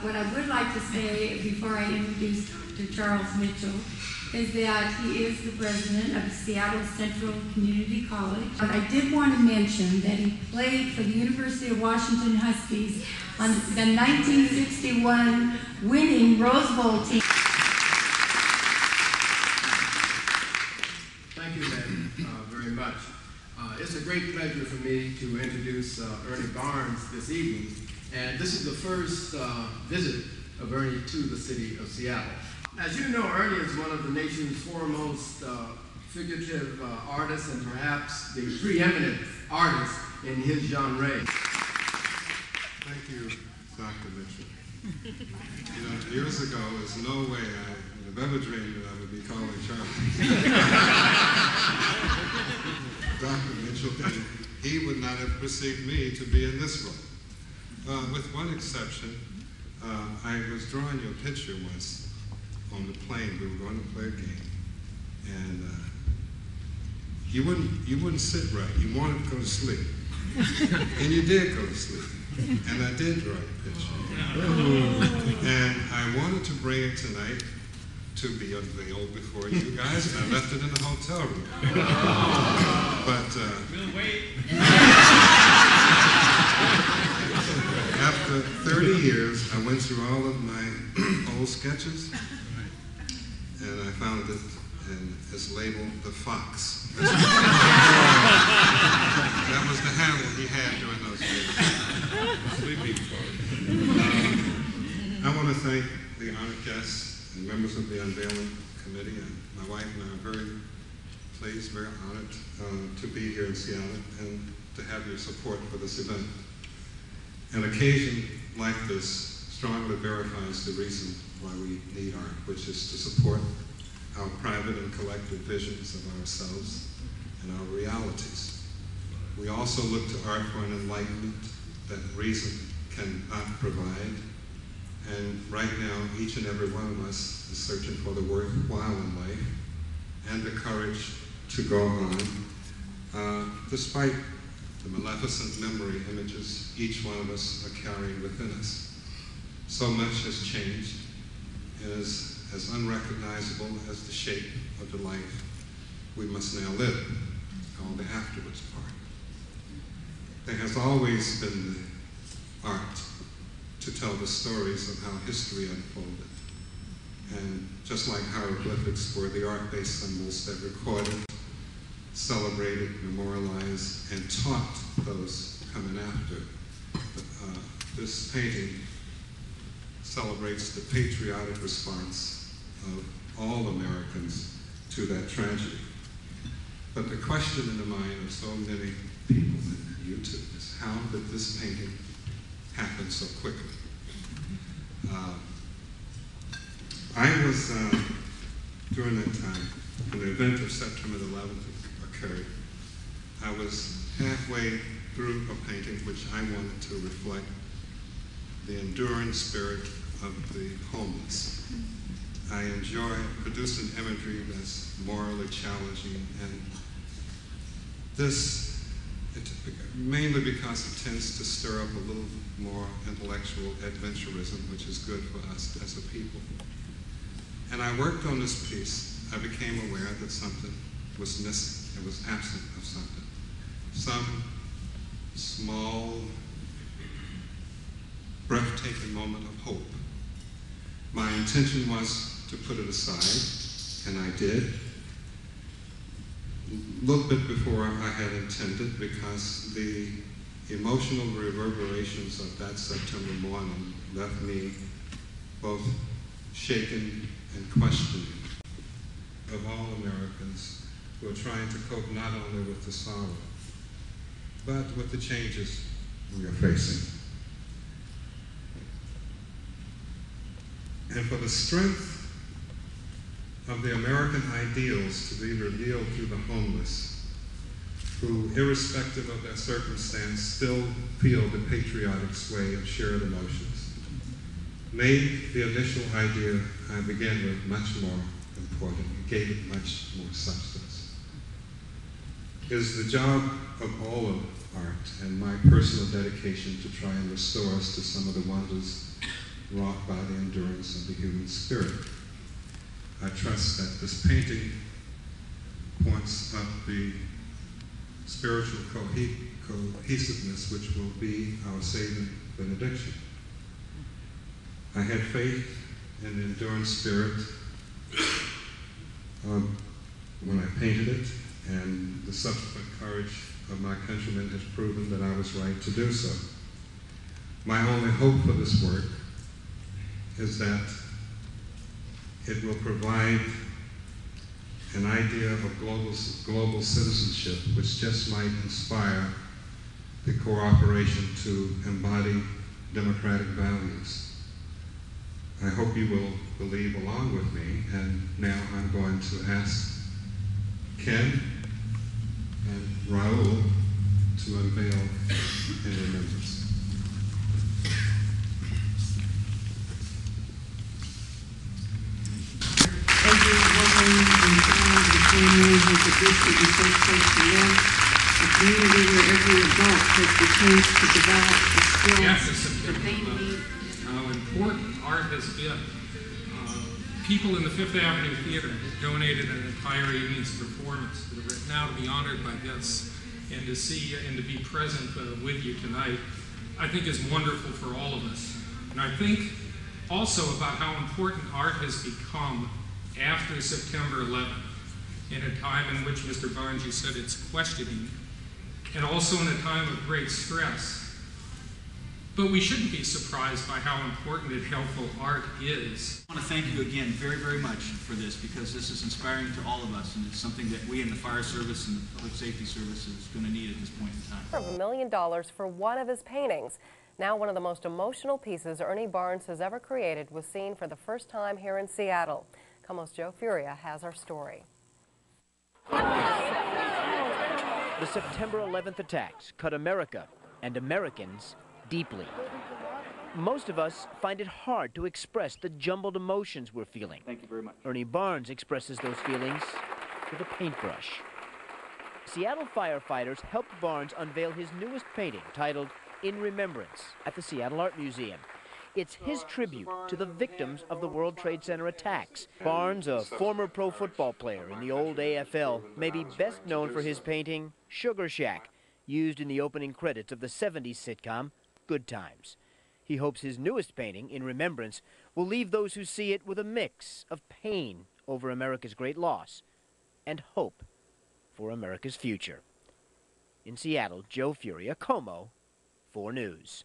what I would like to say before I introduce Dr. Charles Mitchell is that he is the president of Seattle Central Community College. But I did want to mention that he played for the University of Washington Huskies on the 1961 winning Rose Bowl team. Thank you, Lynn, very much. It's a great pleasure for me to introduce Ernie Barnes this evening. And this is the first visit of Ernie to the city of Seattle. As you know, Ernie is one of the nation's foremost figurative artists and perhaps the preeminent artist in his genre. Thank you, Dr. Mitchell. You know, years ago, there's no way I would have ever dreamed that I would be calling Charlie. Dr. Mitchell, he would not have perceived me to be in this role. With one exception, I was drawing you a picture once on the plane. We were going to play a game, and you wouldn't sit right. You wanted to go to sleep, and you did go to sleep. And I did draw a picture, and I wanted to bring it tonight to be unveiled before you guys, and I left it in the hotel room. But we'll wait. After 30 years, I went through all of my old sketches, and I found it, and it's labeled The Fox. That was the handle he had during those years. Sleeping Fox. I want to thank the honored guests and members of the Unveiling Committee, and my wife and I are very pleased, very honored to be here in Seattle and to have your support for this event. An occasion like this strongly verifies the reason why we need art, which is to support our private and collective visions of ourselves and our realities. We also look to art for an enlightenment that reason cannot provide. And right now, each and every one of us is searching for the worthwhile in life and the courage to go on, despite the maleficent memory images each one of us are carrying within us. So much has changed and is as unrecognizable as the shape of the life we must now live, called the afterwards part. There has always been the art to tell the stories of how history unfolded. And just like hieroglyphics were the art-based symbols that recorded, celebrated, memorialized, and taught those coming after. This painting celebrates the patriotic response of all Americans to that tragedy. But the question in the mind of so many people on YouTube is, how did this painting happen so quickly? I was, during that time, when the event of September 11th occurred, I was halfway through a painting which I wanted to reflect the enduring spirit of the homeless. I enjoy producing imagery that's morally challenging, and this, mainly because it tends to stir up a little more intellectual adventurism, which is good for us as a people. And I worked on this piece. I became aware that something was missing. It was absent of something. Some small, breathtaking moment of hope. My intention was to put it aside, and I did. A little bit before I had intended, because the emotional reverberations of that September morning left me both shaken and questioning of all Americans who are trying to cope not only with the sorrow, but with the changes we are facing. And for the strength of the American ideals to be revealed through the homeless, who, irrespective of their circumstance, still feel the patriotic sway of shared emotions, made the initial idea I began with much more important. It gave it much more substance. It is the job of all of art and my personal dedication to try and restore us to some of the wonders wrought by the endurance of the human spirit. I trust that this painting points up the spiritual cohesiveness which will be our saving benediction. I had faith in the enduring spirit when I painted it, and the subsequent courage of my countrymen has proven that I was right to do so. My only hope for this work is that it will provide an idea of global citizenship which just might inspire the cooperation to embody democratic values. I hope you will believe along with me, and now I'm going to ask Ken and Raul to unveil in remembrance. Every woman and child and family has a decent and safe place to live, a community where every adult has the chance to develop the skills that they need. How important art has been. People in the Fifth Avenue Theater have donated an entire evening's performance for the Brit. Now to be honored by this and to see and to be present with you tonight, I think is wonderful for all of us. And I think also about how important art has become after September 11th, in a time in which, Mr. Barnes, you said it's questioning, and also in a time of great stress. But we shouldn't be surprised by how important and helpful art is. I want to thank you again very, very much for this, because this is inspiring to all of us, and it's something that we in the fire service and the public safety service is going to need at this point in time. $1 million for one of his paintings. Now one of the most emotional pieces Ernie Barnes has ever created was seen for the first time here in Seattle. Como's Joe Furia has our story. The September 11th attacks cut America and Americans deeply. Most of us find it hard to express the jumbled emotions we're feeling. Thank you very much. Ernie Barnes expresses those feelings with a paintbrush. Seattle firefighters helped Barnes unveil his newest painting titled In Remembrance at the Seattle Art Museum. It's his tribute to the victims of the World Trade Center attacks. Barnes, a former pro football player in the old AFL, may be best known for his painting Sugar Shack, used in the opening credits of the 70s sitcom Good Times. He hopes his newest painting, In Remembrance, will leave those who see it with a mix of pain over America's great loss and hope for America's future. In Seattle, Joe Furia, Como, 4 News.